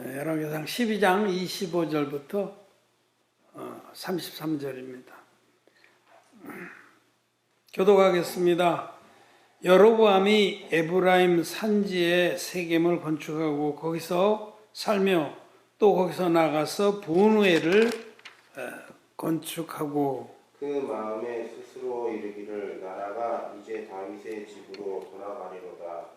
열왕기상 12장 25절부터 33절입니다. 교독하겠습니다. 여로보암이 에브라임 산지에 세겜을 건축하고 거기서 살며 또 거기서 나가서 분우엘을 건축하고 그 마음에 스스로 이르기를 나라가 이제 다윗의 집으로 돌아가리로다.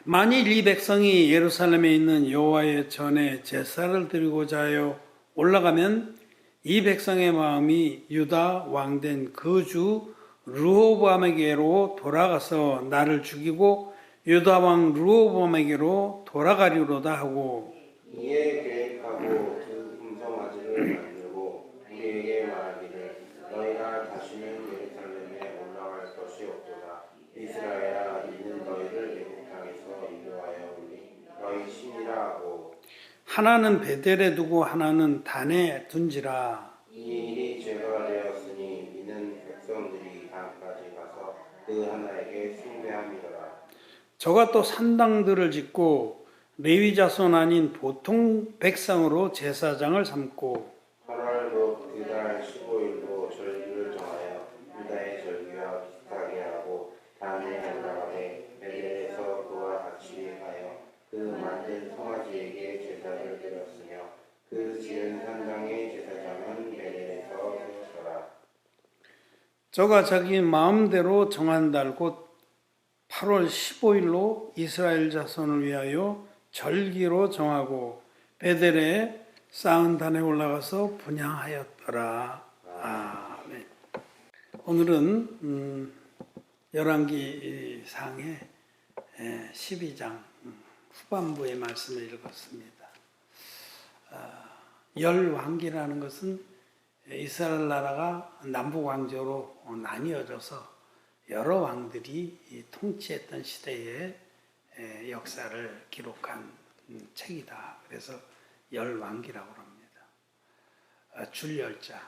만일 이 백성이 예루살렘에 있는 여호와의 전에 제사를 드리고자 하여 올라가면 이 백성의 마음이 유다 왕된 그 주 르호보암에게로 돌아가서 나를 죽이고 유다 왕 르호보암에게로 돌아가리로다 하고 이에 계획하고 두 금송아지를 만들고 우리에게 말하기를 너희가 다시는 예루살렘에 올라갈 것이 없도다. 이스라엘아 이는 너희를 애굽 땅에서 인도하여 오니 너희 신이라 하고 하나는 베델에 두고 하나는 단에 둔지라. 이 일이 죄가 되었으니 이는 백성들이 단까지 가서 그 하나에게 숭배함이더라. 저가 또 산당들을 짓고 레위 자손 아닌 보통 백성으로 제사장을 삼고 8월 그달 15일로 절기를 정하여 유다의 절기와 비슷하게 하고 단에 올라가되 베델에서 그와 같이 하여 그 만든 송아지에게 제사를 드렸으며 그 지은 산당의 제사장은 베델에서 세웠더라. 저가 자기 마음대로 정한 달 곧 8월 15일로 이스라엘 자손을 위하여 절기로 정하고 베델에 쌓은 단에 올라가서 분향하였더라. 아멘. 오늘은 열왕기상의 12장 후반부의 말씀을 읽었습니다. 열왕기라는 것은 이스라엘 나라가 남북 왕조로 나뉘어져서 여러 왕들이 통치했던 시대의 역사를 기록한 책이다. 그래서 열왕기라고 합니다. 줄열자,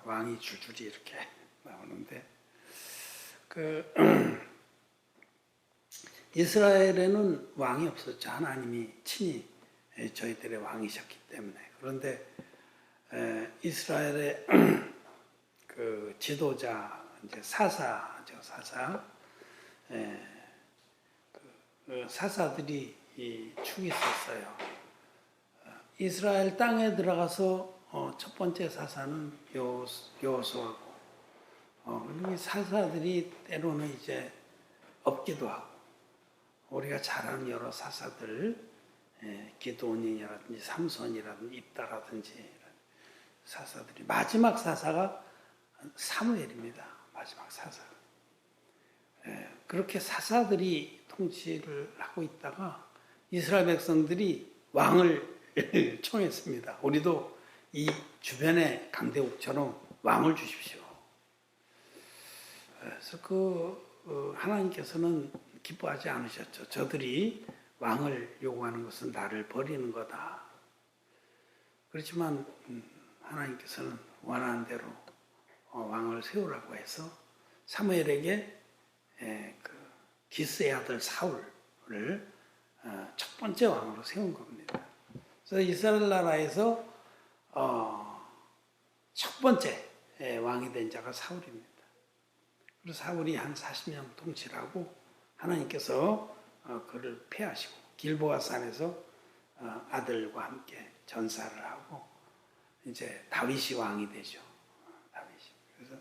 왕이 줄줄이 이렇게 나오는데 이스라엘에는 왕이 없었죠. 하나님이 친히 저희들의 왕이셨기 때문에. 그런데 이스라엘의 그 지도자, 이제 사사죠, 사사. 사사들이 축이 있었어요. 이스라엘 땅에 들어가서 첫 번째 사사는 여호수아고, 그리고 사사들이 때로는 이제 없기도 하고, 우리가 잘 아는 여러 사사들, 기드온이라든지 삼손이라든지 입다라든지 사사들이, 마지막 사사가 사무엘입니다. 마지막 사사. 그렇게 사사들이 통치를 하고 있다가 이스라엘 백성들이 왕을 청했습니다. 우리도 이 주변의 강대국처럼 왕을 주십시오. 그래서 하나님께서는 기뻐하지 않으셨죠. 저들이 왕을 요구하는 것은 나를 버리는 거다. 그렇지만 하나님께서는 원하는 대로 왕을 세우라고 해서 사무엘에게 기스의 아들 사울을 첫 번째 왕으로 세운 겁니다. 그래서 이스라엘 나라에서 첫 번째 왕이 된 자가 사울입니다. 그래서 사울이 한 40년 통치를 하고 하나님께서 그를 폐하시고 길보아 산에서 아들과 함께 전사를 하고 이제 다윗이 왕이 되죠. 다윗이. 그래서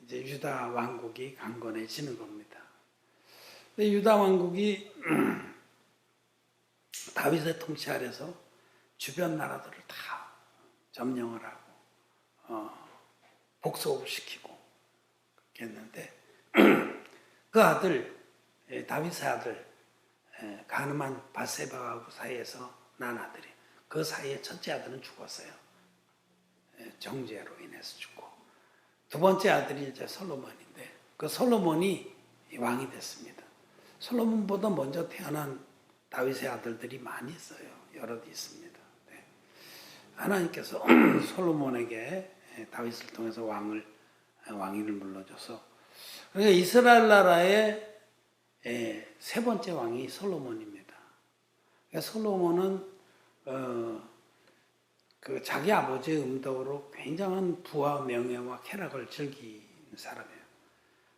이제 유다 왕국이 강건해지는 겁니다. 근데 유다 왕국이 다윗의 통치 아래서 주변 나라들을 다 점령을 하고 복속을 시키고 그렇게 했는데 그 아들, 다윗의 아들 가늠한 밧세바하고 사이에서 난 아들이, 그 사이에 첫째 아들은 죽었어요. 정죄로 인해서 죽고, 두 번째 아들이 이제 솔로몬인데 그 솔로몬이 왕이 됐습니다. 솔로몬보다 먼저 태어난 다윗의 아들들이 많이 있어요. 여럿 있습니다. 네. 하나님께서 솔로몬에게 다윗을 통해서 왕위를 물려줘서, 그러니까 이스라엘 나라의 세 번째 왕이 솔로몬입니다. 그러니까 솔로몬은 그 자기 아버지의 음덕으로 굉장한 부와 명예와 쾌락을 즐기는 사람이에요.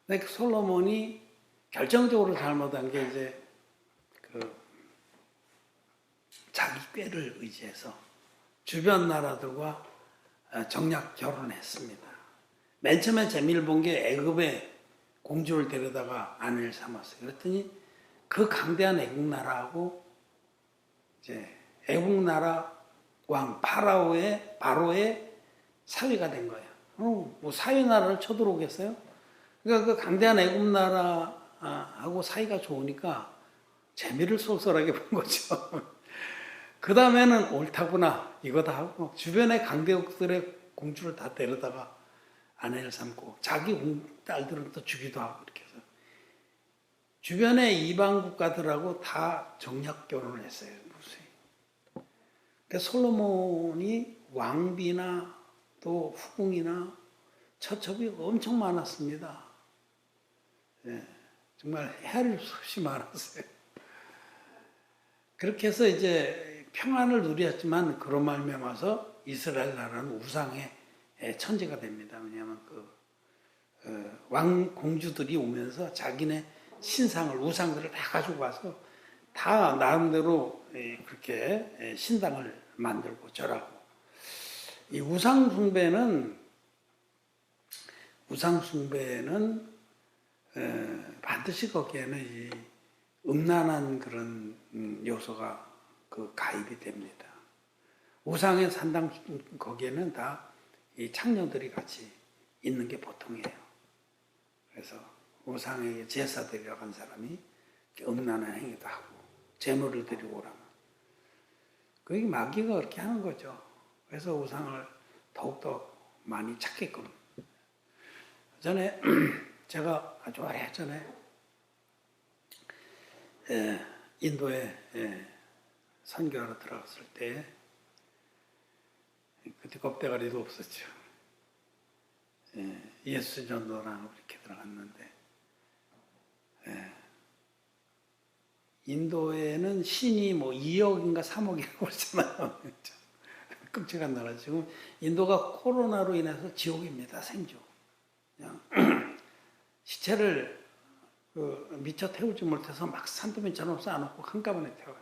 근데 그 솔로몬이 결정적으로 잘못한 게 이제 그 자기 꾀를 의지해서 주변 나라들과 정략 결혼했습니다. 맨 처음에 재미를 본 게 애굽에 공주를 데려다가 아내를 삼았어요. 그랬더니 그 강대한 애국 나라하고 이제 애국 나라 왕 바로의 사위가 된 거예요. 뭐 사위 나라를 쳐들어오겠어요? 그러니까 그 강대한 애국 나라하고 사이가 좋으니까 재미를 쏠쏠하게 본 거죠. 그 다음에는 옳다구나 이거다 하고 주변의 강대국들의 공주를 다 데려다가 아내를 삼고 자기 딸들은 또 주기도 하고 이렇게 해서 주변의 이방 국가들하고 다 정략 결혼을 했어요. 그러니까 솔로몬이 왕비나 또 후궁이나 처첩이 엄청 많았습니다. 예, 정말 헤아릴 수 없이 많았어요. 그렇게 해서 이제 평안을 누렸지만 그런 말미암아서 이스라엘 나라는 우상의 천지가 됩니다. 왜냐하면 왕 공주들이 오면서 자기네 신상을 우상들을 다 가지고 와서 다 나름대로 그렇게 신당을 만들고 절하고 이 우상 숭배는 반드시 거기에는 이 음란한 그런 요소가 가입이 됩니다. 우상의 산당 거기에는 다 이 창녀들이 같이 있는 게 보통이에요. 그래서 우상의 제사 드리러 간 사람이 음란한 행위도 하고 재물을 드리고 오라면 그게 마귀가 그렇게 하는 거죠. 그래서 우상을 더욱더 많이 찾게끔. 전에 제가 아주 오래전에 인도에 선교하러 들어갔을 때 그때 겁대가리도 없었죠. 예수 전도랑 이렇게 들어갔는데 인도에는 신이 뭐 2억인가 3억이라고 그러잖아요. 끔찍한 나라. 지금 인도가 코로나로 인해서 지옥입니다. 생지옥. 시체를 미처 태우지 못해서 막 산더미처럼 쌓아놓고 한꺼번에 태워요.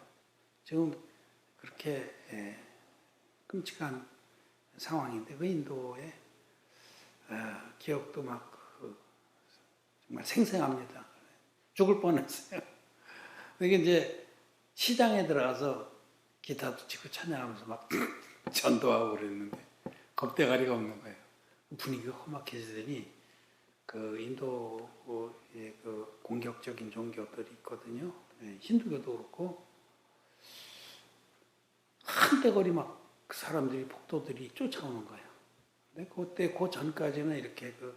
지금 그렇게 끔찍한 상황인데 그 인도의 기억도 막 정말 생생합니다. 죽을 뻔했어요. 이게 이제 시장에 들어가서 기타도 치고 찬양하면서 막 전도하고 그랬는데 겁대가리가 없는 거예요. 분위기가 험악해지더니 그 인도의 그 공격적인 종교들이 있거든요. 힌두교도 그렇고 한때거리 막 그 사람들이 폭도들이 쫓아오는 거예요. 근데 그때 그 전까지는 이렇게 그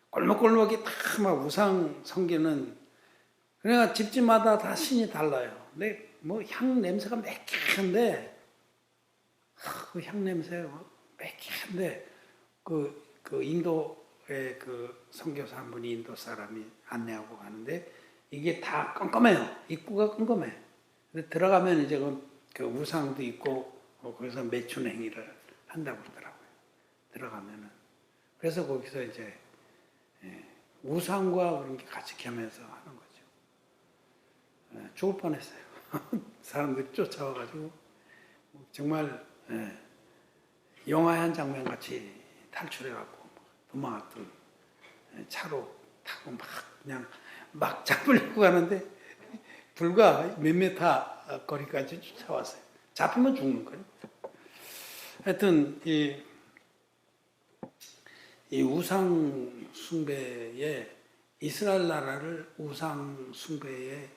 골목골목이 다 막 우상 섬기는 그러니까 집집마다 다 신이 달라요. 근데 뭐 향 냄새가 매캐한데 그 향 냄새가 매캐한데 그 인도의 그 선교사 한 분이 인도 사람이 안내하고 가는데 이게 다 껌껌해요. 입구가 껌껌해. 근데 들어가면 이제 그 우상도 있고 거기서 매춘 행위를 한다고 그러더라고요. 들어가면은. 그래서 거기서 이제 우상과 그런 게 같이 겸해서 하는 거죠. 죽을 뻔했어요. 사람들이 쫓아와가지고 정말 영화의 한 장면 같이 탈출해갖고 도망갔던 차로 타고 그냥 막 잡으려고 가는데 불과 몇 미터 거리까지 쫓아왔어요. 잡히면 죽는 거예요. 하여튼 이 우상 숭배에 이스라엘 나라를 우상 숭배의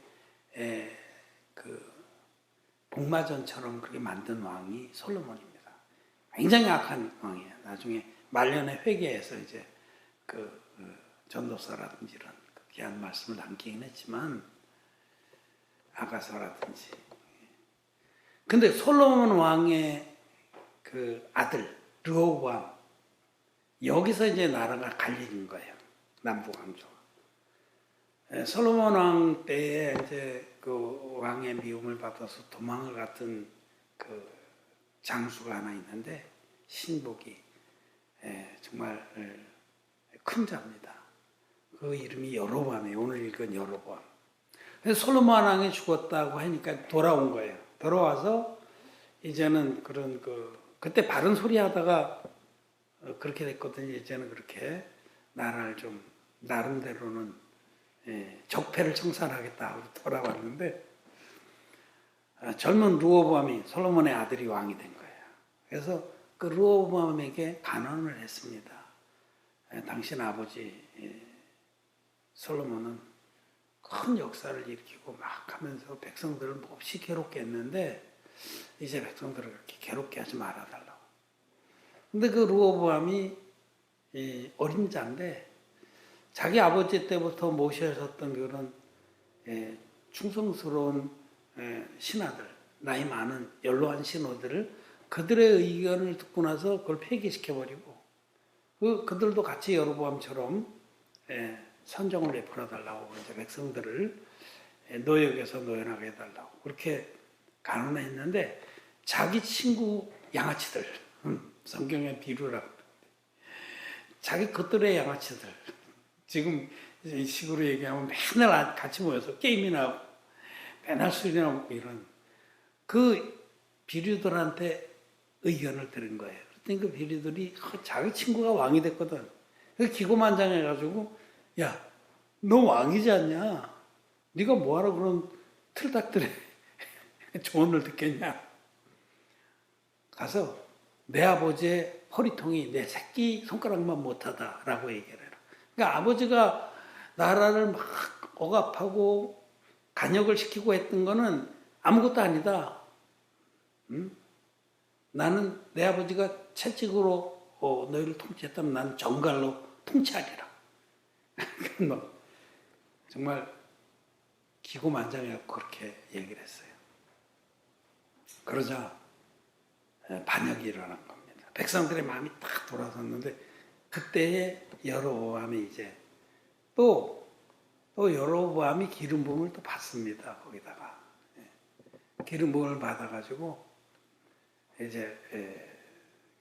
그 복마전처럼 그렇게 만든 왕이 솔로몬입니다. 굉장히 악한 왕이에요. 나중에 말년에 회개해서 이제 전도서라든지 이런 귀한 말씀을 남기긴 했지만 아가서라든지. 근데 솔로몬 왕의 그 아들 르호보암 여기서 이제 나라가 갈리는 거예요. 남북왕조가. 솔로몬 왕 때에 이제 그 왕의 미움을 받아서 도망을 갔던 그 장수가 하나 있는데 신복이 정말 큰 자입니다. 그 이름이 여로보암이에요. 오늘 읽은 여로보암. 그래서 솔로몬 왕이 죽었다고 하니까 돌아온 거예요. 돌아와서 이제는 그런 그때 바른 소리 하다가 그렇게 됐거든요. 이제는 그렇게 나라를 좀 나름대로는 적폐를 청산하겠다 하고 돌아왔는데 젊은 르호보암이 솔로몬의 아들이 왕이 된 거예요. 그래서 그 르호보암에게 간언을 했습니다. 당신 아버지 솔로몬은 큰 역사를 일으키고 막 하면서 백성들을 몹시 괴롭게 했는데 이제 백성들을 그렇게 괴롭게 하지 말아달라고. 근데 그 르호보암이 어린 자인데 자기 아버지 때부터 모셔졌던 그런 충성스러운 신하들, 나이 많은 연로한 신하들을 그들의 의견을 듣고 나서 그걸 폐기시켜버리고 그들도 같이 여로보암처럼 선정을 베풀어 달라고 이제 백성들을 노역에서 노연하게 해달라고 그렇게 간언했는데 자기 친구 양아치들, 성경의 비유라고 자기 것들의 양아치들 지금 이 식으로 얘기하면 맨날 같이 모여서 게임이나 하고 맨날 술이나 먹고 이런 그 비류들한테 의견을 들은 거예요. 그랬더니 그 비류들이 자기 친구가 왕이 됐거든. 그래서 기고만장해가지고 야, 너 왕이지 않냐? 네가 뭐하러 그런 틀딱들의 조언을 듣겠냐? 가서 내 아버지의 허리통이 내 새끼 손가락만 못하다라고 얘기를 해라. 그러니까 아버지가 나라를 막 억압하고 간역을 시키고 했던 거는 아무것도 아니다. 나는 내 아버지가 채찍으로 너희를 통치했다면 나는 정갈로 통치하리라. 뭐 정말 기고만장해갖고 그렇게 얘기를 했어요. 그러자 반역이 일어난 겁니다. 백성들의 마음이 딱 돌아섰는데 그때에 여로보암이 이제 또 여로보암이 기름 부음을 또 받습니다. 거기다가 기름 부음을 받아가지고 이제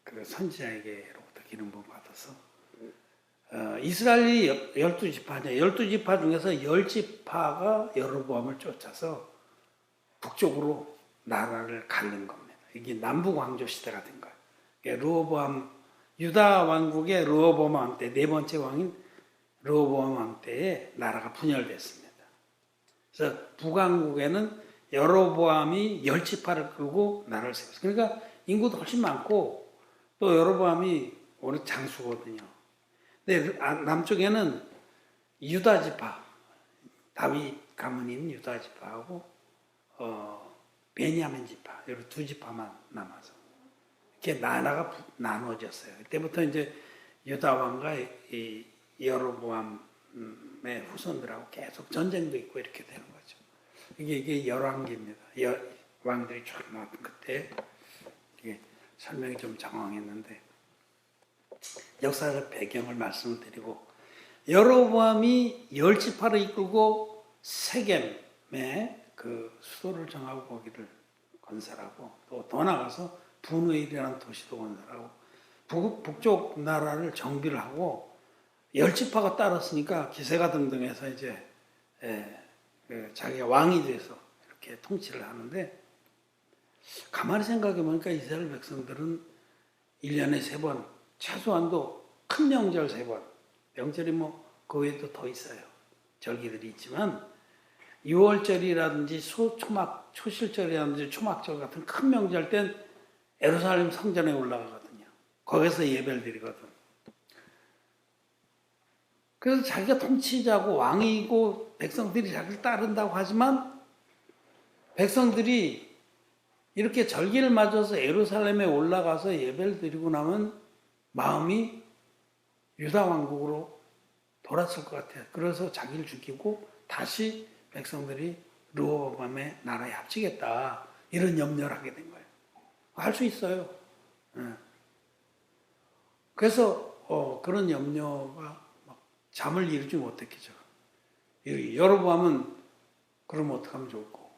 그 선지자에게로부터 기름 부음 받아서 이스라엘이 12지파냐 12지파 중에서 10지파가 여로보암을 쫓아서 북쪽으로 나라를 가른 겁니다. 이게 남북 왕조 시대가 된 거예요. 르호보암 유다 왕국의 르호보암 왕 때 네 번째 왕인 르호보암 왕 때에 나라가 분열됐습니다. 그래서 북왕국에는 여로보암이 10지파를 끌고 나라를 세웠어요. 그러니까 인구도 훨씬 많고 또 여로보암이 오늘 장수거든요. 근데 남쪽에는 유다지파, 다윗 가문인 유다지파하고 베냐민 지파, 이런 두 지파만 남아서 이렇게 나라가 나눠졌어요. 그때부터 이제 유다 왕과 이 여로보암의 후손들하고 계속 전쟁도 있고 이렇게 되는 거죠. 이게 열왕기입니다. 왕들이 쫙 나왔던 그때 이게 설명이 좀 장황했는데 역사적 배경을 말씀드리고 여로보암이 10지파를 이끌고 세겜의 그 수도를 정하고 거기를 건설하고 또 더 나가서 분우일이라는 도시도 건설하고 북쪽 나라를 정비를 하고 10지파가 따랐으니까 기세가 등등해서 이제 자기가 왕이 돼서 이렇게 통치를 하는데 가만히 생각해 보니까 이스라엘 백성들은 1년에 3번 최소한도 큰 명절 3번 명절이 뭐 그 외에도 더 있어요. 절기들이 있지만 6월절이라든지 초실절이라든지 초막절 같은 큰 명절 땐 예루살렘 성전에 올라가거든요. 거기서 예배를 드리거든. 그래서 자기가 통치자고 왕이고 백성들이 자기를 따른다고 하지만 백성들이 이렇게 절기를 맞아서 예루살렘에 올라가서 예배를 드리고 나면 마음이 유다 왕국으로 돌았을 것 같아요. 그래서 자기를 죽이고 다시 백성들이 르호보암의 나라에 합치겠다. 이런 염려를 하게 된 거예요. 할 수 있어요. 그래서 그런 염려가 막 잠을 이루지 못했겠죠. 여로보암은 그러면 어떡하면 좋고.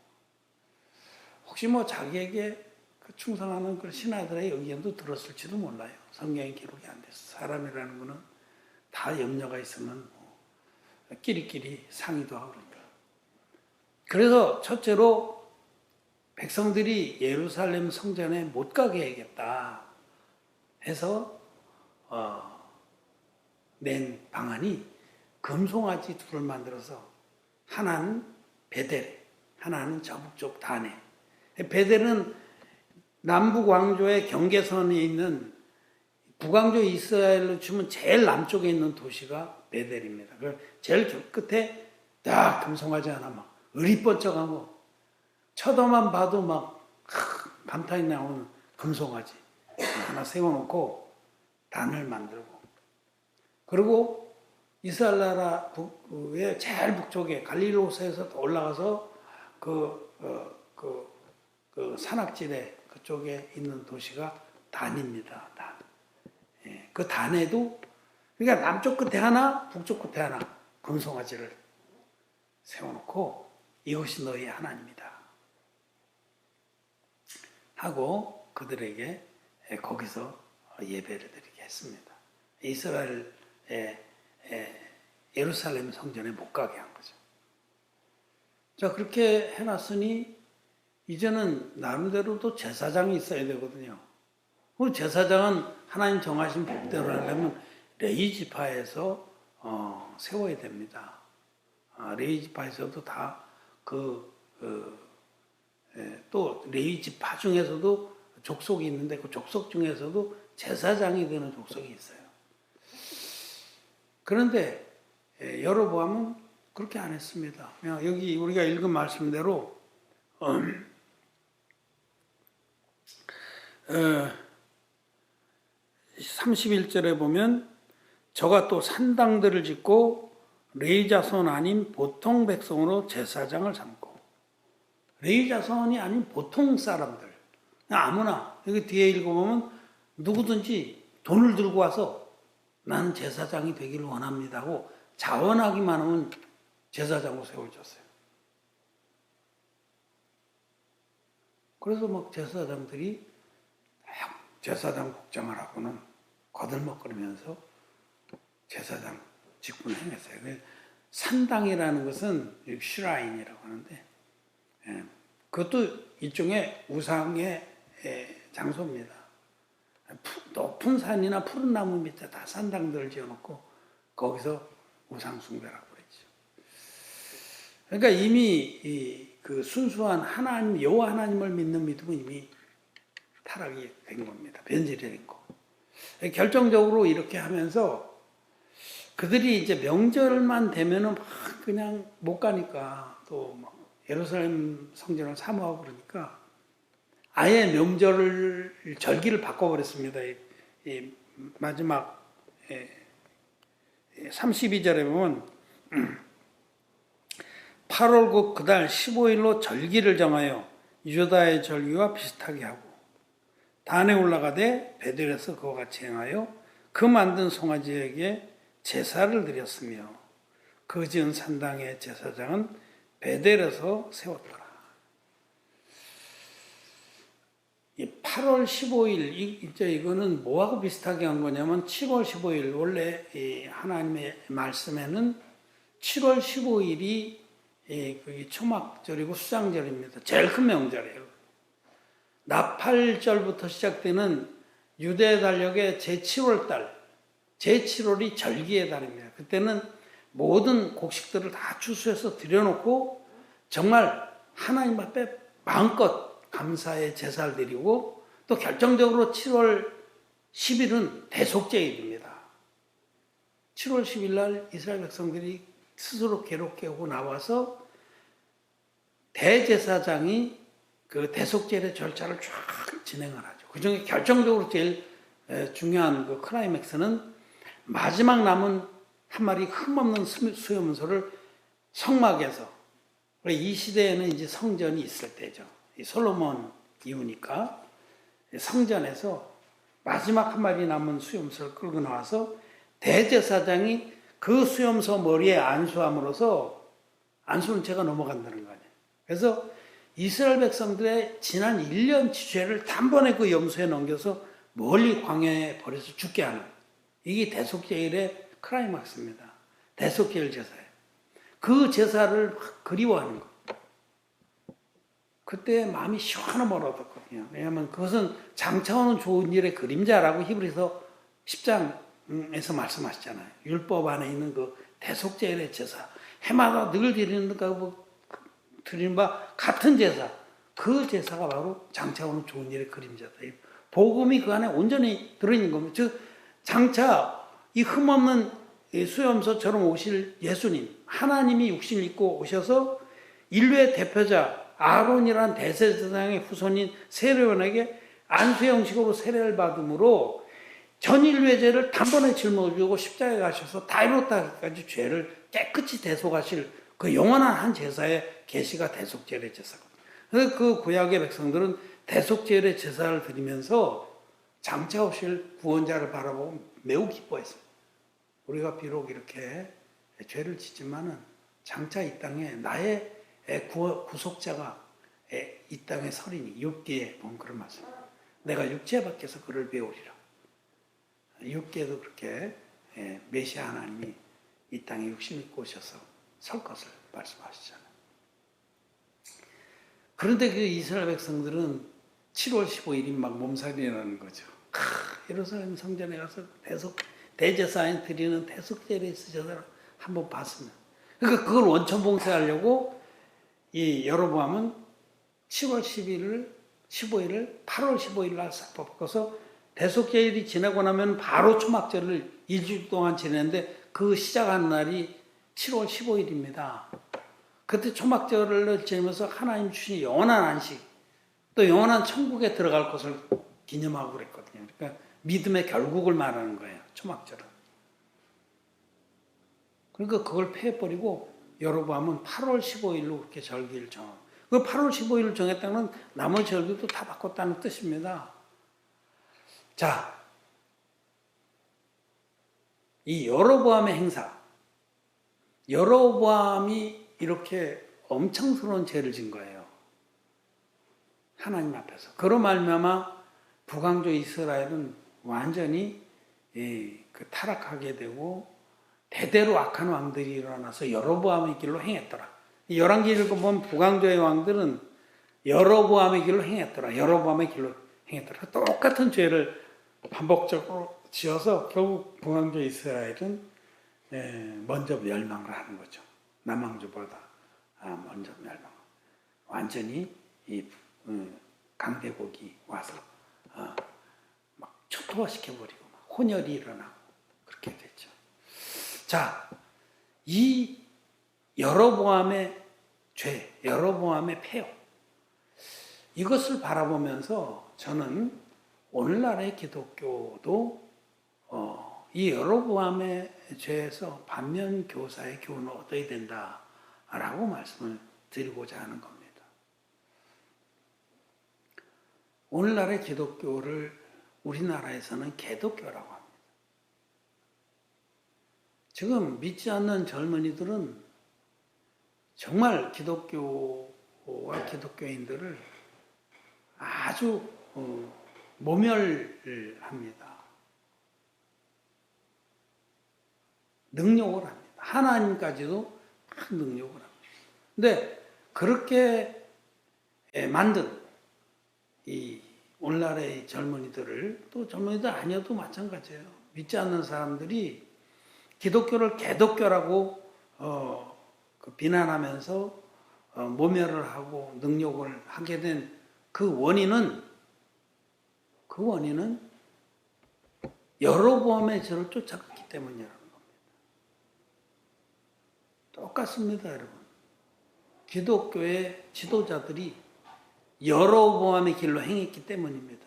혹시 뭐 자기에게 그 충성하는 그 신하들의 의견도 들었을지도 몰라요. 성경에 기록이 안 됐어. 사람이라는 거는 다 염려가 있으면 뭐 끼리끼리 상의도 하고 그러니까. 그래서 첫째로 백성들이 예루살렘 성전에 못 가게 해야겠다 해서 낸 방안이 금송아지 둘을 만들어서 하나는 베델, 하나는 저북쪽 다네. 베델은 남북 왕조의 경계선에 있는 북왕조 이스라엘로 치면 제일 남쪽에 있는 도시가 베델입니다. 제일 끝에 딱 금송아지 하나 막 으리번쩍하고 쳐다만 봐도 막 감탄이 나오는 금송아지 하나 세워놓고 단을 만들고, 그리고 이스라엘 나라 북의 제일 북쪽에 갈릴로스에서 올라가서 그 산악지대 그쪽에 있는 도시가 단입니다. 단. 예, 그 단에도 그러니까 남쪽 끝에 하나, 북쪽 끝에 하나 금송아지를 세워놓고 이것이 너희 하나님이다 하고 그들에게 거기서 예배를 드리게 했습니다. 이스라엘 예루살렘 성전에 못 가게 한 거죠. 자, 그렇게 해놨으니 이제는 나름대로 또 제사장이 있어야 되거든요. 그 제사장은 하나님 정하신 법대로 하려면 레위 지파에서 세워야 됩니다. 레위 지파에서도 다 또 레위 지파 중에서도 족속이 있는데 그 족속 중에서도 제사장이 되는 족속이 있어요. 그런데 여로보암은 그렇게 안 했습니다. 그냥 여기 우리가 읽은 말씀대로 31절에 보면 저가 또 산당들을 짓고 레위 자손 아닌 보통 백성으로 제사장을 삼고, 레위 자손이 아닌 보통 사람들, 아무나 여기 뒤에 읽어보면 누구든지 돈을 들고 와서 나는 제사장이 되기를 원합니다 하고 자원하기만 하면 제사장으로 세워졌어요. 그래서 막 제사장들이 제사장 복장을 하고는 거들먹거리면서 제사장 직분을 행했어요. 산당이라는 것은 슈라인이라고 하는데 그것도 일종의 우상의 장소입니다. 높은 산이나 푸른 나무 밑에 다 산당들을 지어놓고 거기서 우상 숭배를 하고 그랬죠. 그러니까 이미 그 순수한 하나님, 여호와 하나님을 믿는 믿음은 이미 타락이 된 겁니다. 변질이 된 거. 결정적으로 이렇게 하면서 그들이 이제 명절만 되면은 막 그냥 못 가니까 또 막 예루살렘 성전을 사모하고 그러니까 아예 명절을 절기를 바꿔버렸습니다. 이 마지막 32절에 보면 8월 그달 15일로 절기를 정하여 유다의 절기와 비슷하게 하고 단에 올라가되 베델에서 그와 같이 행하여 그 만든 송아지에게 제사를 드렸으며 그 지은 산당의 제사장은 베델에서 세웠더라. 이 8월 15일 이제 이거는 뭐하고 비슷하게 한 거냐면 7월 15일 원래 이 하나님의 말씀에는 7월 15일이 그게 초막절이고 수장절입니다. 제일 큰 명절이에요. 나팔절부터 시작되는 유대 달력의 제7월 달, 제7월이 절기의 달입니다. 그때는 모든 곡식들을 다 추수해서 들여놓고 정말 하나님 앞에 마음껏 감사의 제사를 드리고 또 결정적으로 7월 10일은 대속죄일입니다. 7월 10일 날 이스라엘 백성들이 스스로 괴롭게 나와서 대제사장이 그 대속죄의 절차를 쫙 진행을 하죠. 그 중에 결정적으로 제일 중요한 그 클라이맥스는 마지막 남은 한 마리 흠없는 수염소를 성막에서, 이 시대에는 이제 성전이 있을 때죠. 이 솔로몬 이후니까 성전에서 마지막 한 마리 남은 수염소를 끌고 나와서 대제사장이 그 수염소 머리에 안수함으로써 안수는 제가 넘어간다는 거 아니에요. 그래서 이스라엘 백성들의 지난 1년치 죄를 단번에 그 염소에 넘겨서 멀리 광야에 버려서 죽게 하는, 이게 대속제일의 클라이막스입니다. 대속제일 제사예요. 그 제사를 막 그리워하는 거. 그때 마음이 시원하게 얻었거든요. 왜냐하면 그것은 장차오는 좋은 일의 그림자라고 히브리서 10장에서 말씀하시잖아요. 율법 안에 있는 그 대속제일의 제사, 해마다 늘 드리는 바 같은 제사, 그 제사가 바로 장차오는 좋은 일의 그림자다. 복음이 그 안에 온전히 들어있는 겁니다. 즉 장차 이 흠없는 수염소처럼 오실 예수님, 하나님이 육신을 입고 오셔서 인류의 대표자 아론이란 대제사장의 후손인 세례요한에게 안수 형식으로 세례를 받음으로 전 인류의 죄를 단번에 짊어지고 십자가에 가셔서 다 이뤘다까지 죄를 깨끗이 대속하실 그 영원한 한 제사의 계시가 대속제일의 제사거든요. 그래서 그 구약의 백성들은 대속제일의 제사를 드리면서 장차 오실 구원자를 바라보고 매우 기뻐했어요. 우리가 비록 이렇게 죄를 짓지만은 장차 이 땅에 나의 구속자가 이 땅에 서리니, 욥기에 보면 그런 말씀. 내가 육체 밖에서 그를 배우리라. 욥기에도 그렇게 메시아 하나님이 이 땅에 육신 입고 오셔서 설 것을 말씀하시잖아요. 그런데 그 이스라엘 백성들은 7월 15일이 막 몸살이라는 거죠. 예루살렘 성전에 가서 대제사에 드리는 대속제일에 있으셔서 한번 봤습니다. 그러니까 그걸 원천 봉쇄하려고 이 여로보암은 7월 15일을 8월 15일 날 싹 바꿔서 대속제일이 지나고 나면 바로 초막절을 2주 동안 지내는데 그 시작한 날이 7월 15일입니다. 그때 초막절을 지내면서 하나님 주신 영원한 안식, 또 영원한 천국에 들어갈 것을 기념하고 그랬거든요. 그러니까 믿음의 결국을 말하는 거예요. 초막절은. 그러니까 그걸 폐해버리고 여로보암은 8월 15일로 그렇게 절기를 정하고, 그 8월 15일을 정했다는 나머지 절기도 다 바꿨다는 뜻입니다. 자, 이 여로보암의 행사, 여로보암이 이렇게 엄청스러운 죄를 진 거예요. 하나님 앞에서. 그로 말미암아 북왕조 이스라엘은 완전히 타락하게 되고 대대로 악한 왕들이 일어나서 여로보암의 길로 행했더라. 열왕기를 보면 북왕조의 왕들은 여로보암의 길로 행했더라. 여로보암의 길로 행했더라. 똑같은 죄를 반복적으로 지어서 결국 북왕조 이스라엘은 먼저 멸망을 하는 거죠. 남왕조보다 먼저 멸망. 완전히 이 강대국이 와서 막 초토화시켜버리고 막 혼혈이 일어나고 그렇게 됐죠. 자, 이 여로보암의 죄, 여로보암의 폐역, 이것을 바라보면서 저는 오늘날의 기독교도 이 여로보암의 죄에서 반면 교사의 교훈을 얻어야 된다라고 말씀을 드리고자 하는 겁니다. 오늘날의 기독교를 우리나라에서는 개독교라고 합니다. 지금 믿지 않는 젊은이들은 정말 기독교와 기독교인들을 아주 모멸합니다. 능욕을 합니다. 하나님까지도 막 능욕을 합니다. 근데 그렇게 만든 이 오늘날의 젊은이들을, 또 젊은이들 아니어도 마찬가지예요. 믿지 않는 사람들이 기독교를 개독교라고 비난하면서 모멸을 하고 능욕을 하게 된 그 원인은 여로보암의 죄를 쫓아갔기 때문이라는 겁니다. 똑같습니다, 여러분. 기독교의 지도자들이 여로보암의 길로 행했기 때문입니다.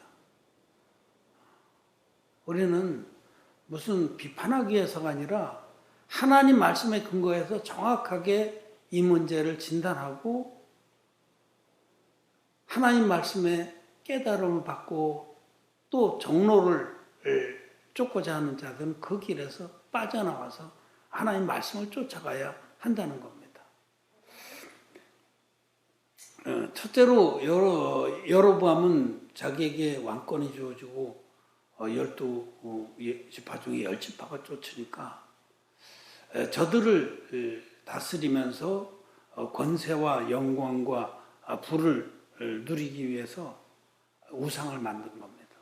우리는 무슨 비판하기 위해서가 아니라 하나님 말씀에 근거해서 정확하게 이 문제를 진단하고 하나님 말씀에 깨달음을 받고 또 정로를 쫓고자 하는 자들은 그 길에서 빠져나와서 하나님 말씀을 쫓아가야 한다는 겁니다. 첫째로 여로보암은 자기에게 왕권이 주어지고 12지파 중에 10지파가 쫓으니까 저들을 다스리면서 권세와 영광과 부를 누리기 위해서 우상을 만든 겁니다.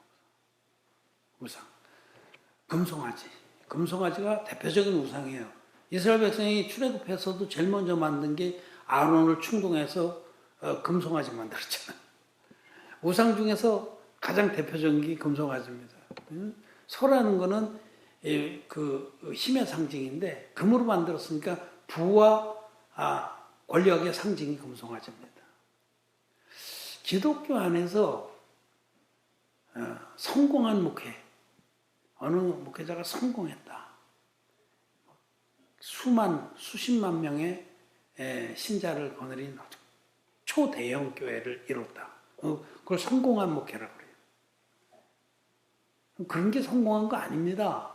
우상. 금송아지. 금송아지가 대표적인 우상이에요. 이스라엘 백성이 출애굽해서도 제일 먼저 만든 게 아론을 충동해서 금송아지 만들었잖아요. 우상 중에서 가장 대표적인 게 금송아지입니다. 소라는 거는 그 힘의 상징인데 금으로 만들었으니까 부와 권력의 상징이 금송아지입니다. 기독교 안에서 성공한 목회, 어느 목회자가 성공했다. 수십만 명의 신자를 거느린 초대형 교회를 이뤘다. 그걸 성공한 목회라고 그래요. 그런 게 성공한 거 아닙니다.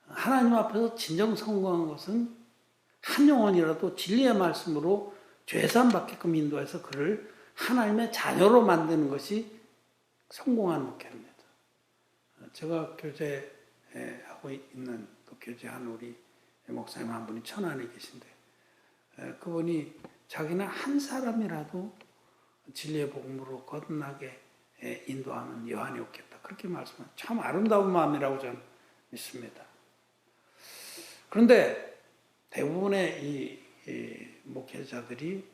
하나님 앞에서 진정 성공한 것은 한 영혼이라도 진리의 말씀으로 죄산 받게끔 인도해서 그를 하나님의 자녀로 만드는 것이 성공한 목회입니다. 제가 교제하고 있는 그 교제한 우리 목사님 한 분이 천안에 계신데 그분이 자기는 한 사람이라도 진리의 복음으로 거듭나게 인도하는 여한이 없겠다. 그렇게 말씀하는 참 아름다운 마음이라고 저는 믿습니다. 그런데 대부분의 이 목회자들이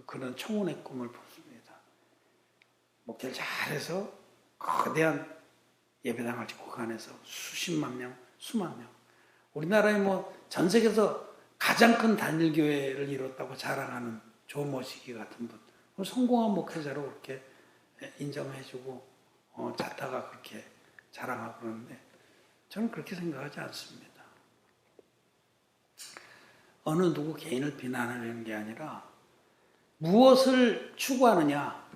그런 청혼의 꿈을 꿨습니다. 목회를 잘해서 거대한 예배당을 짓고 그 안에서 수십만 명, 수만 명. 우리나라에 전 세계에서 가장 큰 단일교회를 이뤘다고 자랑하는 조모시기 같은 분. 성공한 목회자로 그렇게 인정해주고 자타가 그렇게 자랑하고 그러는데 저는 그렇게 생각하지 않습니다. 어느 누구 개인을 비난하려는 게 아니라 무엇을 추구하느냐.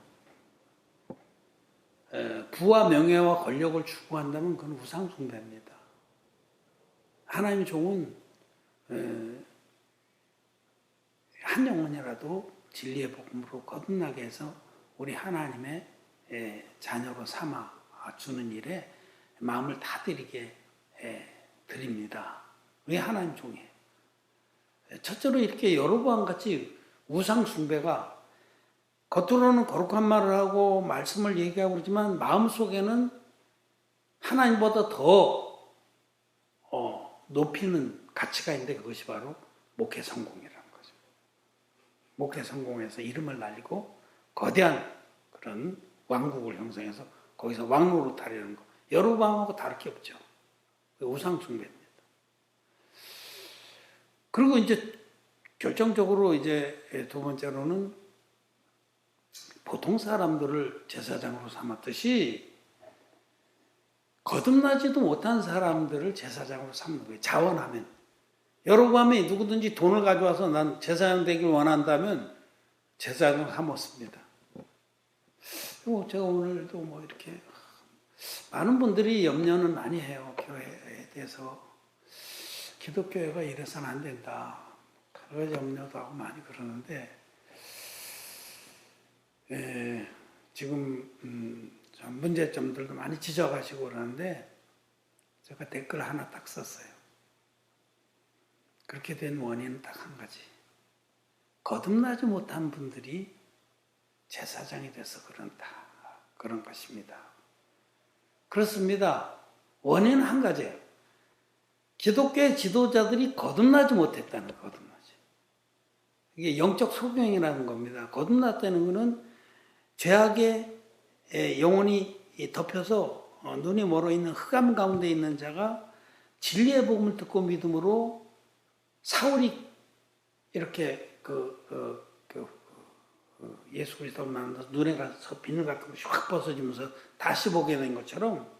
부와 명예와 권력을 추구한다면 그건 우상숭배입니다. 하나님의 종은 한 영혼이라도 진리의 복음으로 거듭나게 해서 우리 하나님의 자녀로 삼아 주는 일에 마음을 다드리게 드립니다. 우리 하나님 종이에요. 첫째로 이렇게 여로보암 같이 우상 숭배가 겉으로는 거룩한 말을 하고 말씀을 얘기하고 그러지만 마음속에는 하나님보다 더 높이는 가치가 있는데 그것이 바로 목회 성공이라는 거죠. 목회 성공해서 이름을 날리고 거대한 그런 왕국을 형성해서 거기서 왕로로 타려는 거. 여로보암하고 다를 게 없죠. 우상 숭배입니다. 그리고 이제 결정적으로 이제 두 번째로는 보통 사람들을 제사장으로 삼았듯이 거듭나지도 못한 사람들을 제사장으로 삼는 거예요. 자원하면. 여로보암이 누구든지 돈을 가져와서 난 제사장 되길 원한다면 제사장을 삼았습니다. 제가 오늘도 이렇게 많은 분들이 염려는 많이 해요. 교회에 대해서. 기독교회가 이래서는 안 된다. 그런 염려도 하고 많이 그러는데 지금 문제점들도 많이 지적하시고 그러는데 제가 댓글 하나 딱 썼어요. 그렇게 된 원인은 딱 한 가지. 거듭나지 못한 분들이 제사장이 돼서 그런 것입니다. 그렇습니다. 원인은 한 가지예요. 기독교의 지도자들이 거듭나지 못했다는 거듭나지. 이게 영적 소경이라는 겁니다. 거듭났다는 것은 죄악의 영혼이 덮여서 눈이 멀어 있는 흑암 가운데 있는 자가 진리의 복음을 듣고 믿음으로 사울이 이렇게 예수 그리스도를 만나서 눈에 가서 비늘 같은 것이 확 벗어지면서 다시 보게 된 것처럼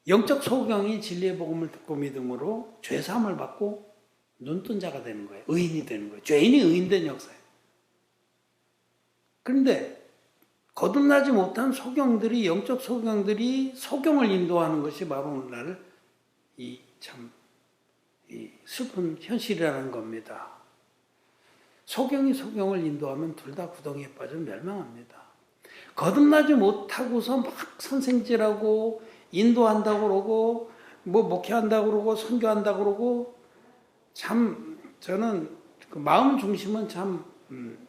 영적 소경이 진리의 복음을 듣고 믿음으로 죄사함을 받고 눈뜬 자가 되는 거예요. 의인이 되는 거예요. 죄인이 의인된 역사예요. 그런데 거듭나지 못한 소경들이 영적 소경들이 소경을 인도하는 것이 바로 오늘날 이 슬픈 현실이라는 겁니다. 소경이 소경을 인도하면 둘 다 구덩이에 빠져 멸망합니다. 거듭나지 못하고서 막 선생질하고 인도한다고 그러고 뭐 목회한다고 그러고 선교한다고 그러고 참 저는 그 마음 중심은 참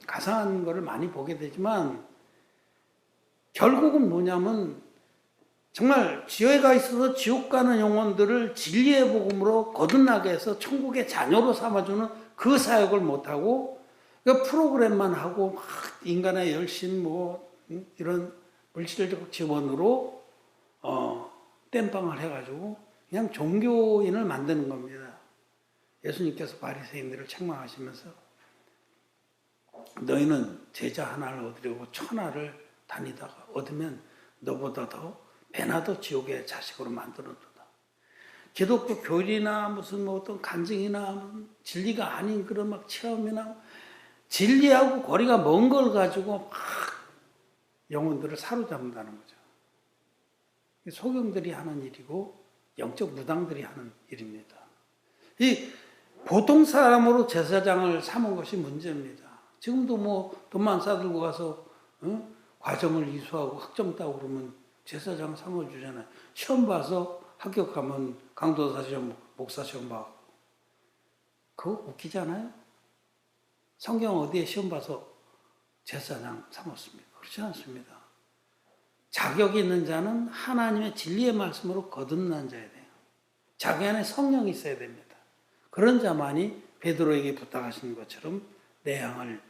가상한 거를 많이 보게 되지만 결국은 뭐냐면 정말 지옥에 가 있어서 지옥 가는 영혼들을 진리의 복음으로 거듭나게 해서 천국의 자녀로 삼아주는 그 사역을 못하고 그 프로그램만 하고 막 인간의 열심 뭐 이런 물질적 지원으로 땜빵을 해가지고 그냥 종교인을 만드는 겁니다. 예수님께서 바리새인들을 책망하시면서 너희는 제자 하나를 얻으려고 천하를 다니다가 얻으면 너보다 더 배나 더 지옥의 자식으로 만들어둔다. 기독교 교리나 무슨 뭐 어떤 간증이나 진리가 아닌 그런 막 체험이나 진리하고 거리가 먼 걸 가지고 막 영혼들을 사로잡는다는 거죠. 소경들이 하는 일이고 영적 무당들이 하는 일입니다. 이 보통 사람으로 제사장을 삼은 것이 문제입니다. 지금도 뭐 돈만 싸들고 가서 과정을 이수하고 학점 따고 그러면 제사장 삼아주잖아요. 시험 봐서 합격하면 강도사 시험, 목사 시험 봐. 그거 웃기잖아요. 성경 어디에 시험 봐서 제사장 삼았습니까? 그렇지 않습니다. 자격이 있는 자는 하나님의 진리의 말씀으로 거듭난 자야 돼요. 자기 안에 성령이 있어야 됩니다. 그런 자만이 베드로에게 부탁하신 것처럼 내 양을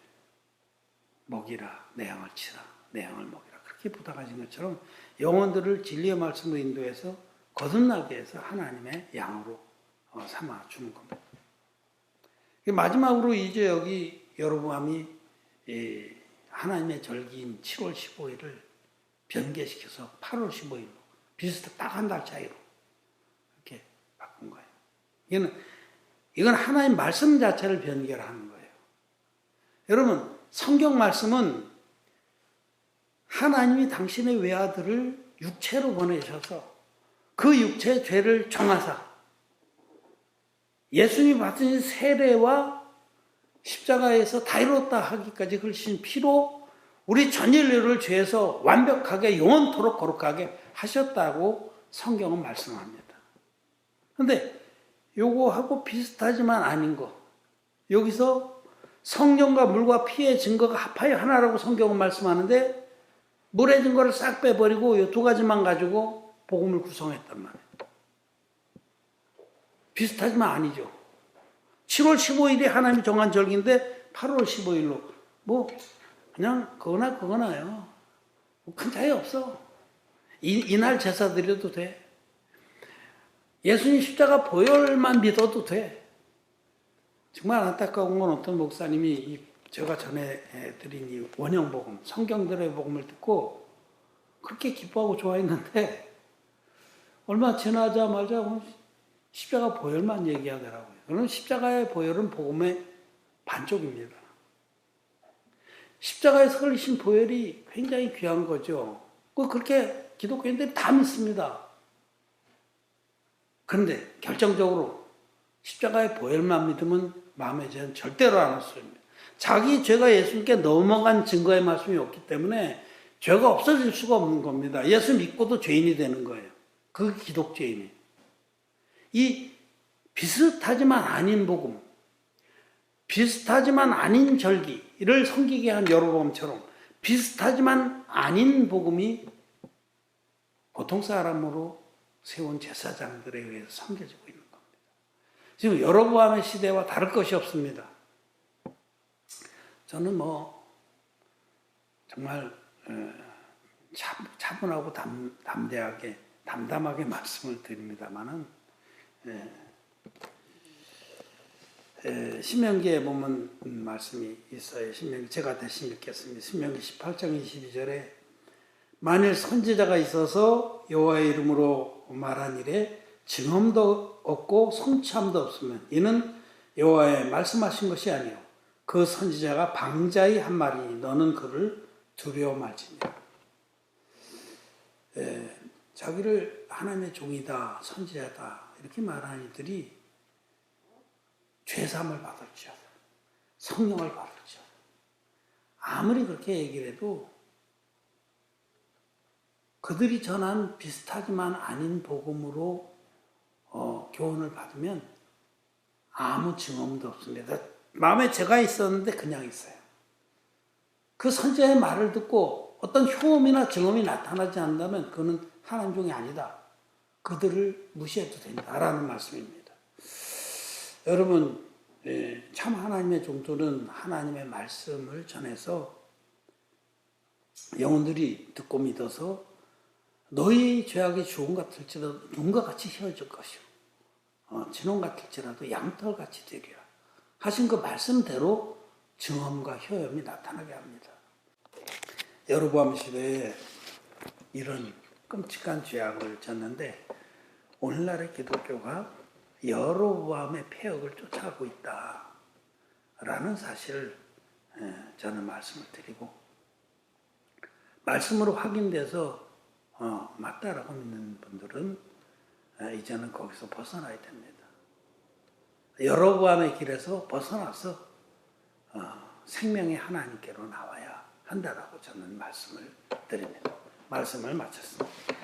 먹이라, 내 양을 치라, 내 양을 먹이라 그렇게 부탁하신 것처럼 영혼들을 진리의 말씀으로 인도해서 거듭나게 해서 하나님의 양으로 삼아주는 겁니다. 마지막으로 이제 여기 여로보암이 하나님의 절기인 7월 15일을 변개시켜서 8월 15일로 비슷한 딱 한 달 차이로 이렇게 바꾼 거예요. 이건 하나님 말씀 자체를 변결하는 거예요. 여러분 성경 말씀은 하나님이 당신의 외아들을 육체로 보내셔서 그 육체의 죄를 정하사 예수님이 받으신 세례와 십자가에서 다 이뤘다 하기까지 흘리신 피로 우리 전 인류를 죄에서 완벽하게 영원토록 거룩하게 하셨다고 성경은 말씀합니다. 그런데 요거하고 비슷하지만 아닌 거. 여기서 성령과 물과 피의 증거가 합하여 하나라고 성경은 말씀하는데 물의 증거를 싹 빼버리고 이 두 가지만 가지고 복음을 구성했단 말이에요. 비슷하지만 아니죠. 7월 15일이 하나님이 정한 절기인데 8월 15일로 뭐 그냥 그거나요. 뭐 큰 차이 없어. 이날 제사 드려도 돼. 예수님 십자가 보혈만 믿어도 돼. 정말 안타까운 건 어떤 목사님이 제가 전해드린 이 원형복음, 성경들의 복음을 듣고 그렇게 기뻐하고 좋아했는데 얼마 지나자마자 십자가 보혈만 얘기하더라고요. 그러면 십자가의 보혈은 복음의 반쪽입니다. 십자가에서 흘리신 보혈이 굉장히 귀한 거죠. 그렇게 기독교인들이 다 믿습니다. 그런데 결정적으로 십자가의 보혈만 믿으면 마음의 죄는 절대로 안 없습니다. 자기 죄가 예수님께 넘어간 증거의 말씀이 없기 때문에 죄가 없어질 수가 없는 겁니다. 예수 믿고도 죄인이 되는 거예요. 그 기독죄인이. 이 비슷하지만 아닌 복음, 비슷하지만 아닌 절기를 섬기게 한 여로보암처럼 비슷하지만 아닌 복음이 보통 사람으로 세운 제사장들에 의해서 섬겨지고 있는 겁니다. 지금 여로보암의 시대와 다를 것이 없습니다. 저는 정말 차분하고 담담하게 말씀을 드립니다만은 신명기에 보면 말씀이 있어요. 제가 대신 읽겠습니다. 신명기 18장 22절에 만일 선지자가 있어서 여호와의 이름으로 말한 일에 증언도 없고 성취함도 없으면 이는 여호와의 말씀하신 것이 아니요 그 선지자가 방자히 한 말이니 너는 그를 두려워 말지니라. 자기를 하나님의 종이다, 선지자다 이렇게 말하는 이들이 죄사함을 받을지어다. 성령을 받았죠. 아무리 그렇게 얘기를 해도 그들이 전한 비슷하지만 아닌 복음으로 교훈을 받으면 아무 증언도 없습니다. 마음에 죄가 있었는데 그냥 있어요. 그 선지자의 말을 듣고 어떤 효험이나 증언이 나타나지 않는다면 그는 하나님 종이 아니다. 그들을 무시해도 된다라는 말씀입니다. 여러분, 참 하나님의 종들은 하나님의 말씀을 전해서 영혼들이 듣고 믿어서 너희 죄악이 주홍 같을지라도 눈과 같이 희어질 것이요 진홍 같을지라도 양털 같이 되리라 하신 그 말씀대로 증언과 효험이 나타나게 합니다. 여로보암 시대에 이런 끔찍한 죄악을 졌는데 오늘날의 기독교가 여로보암의 폐역을 쫓아가고 있다라는 사실을 저는 말씀을 드리고 말씀으로 확인돼서 맞다라고 믿는 분들은 이제는 거기서 벗어나야 됩니다. 여로보암의 길에서 벗어나서 생명의 하나님께로 나와야 한다라고 저는 말씀을 드립니다. 말씀을 마쳤습니다.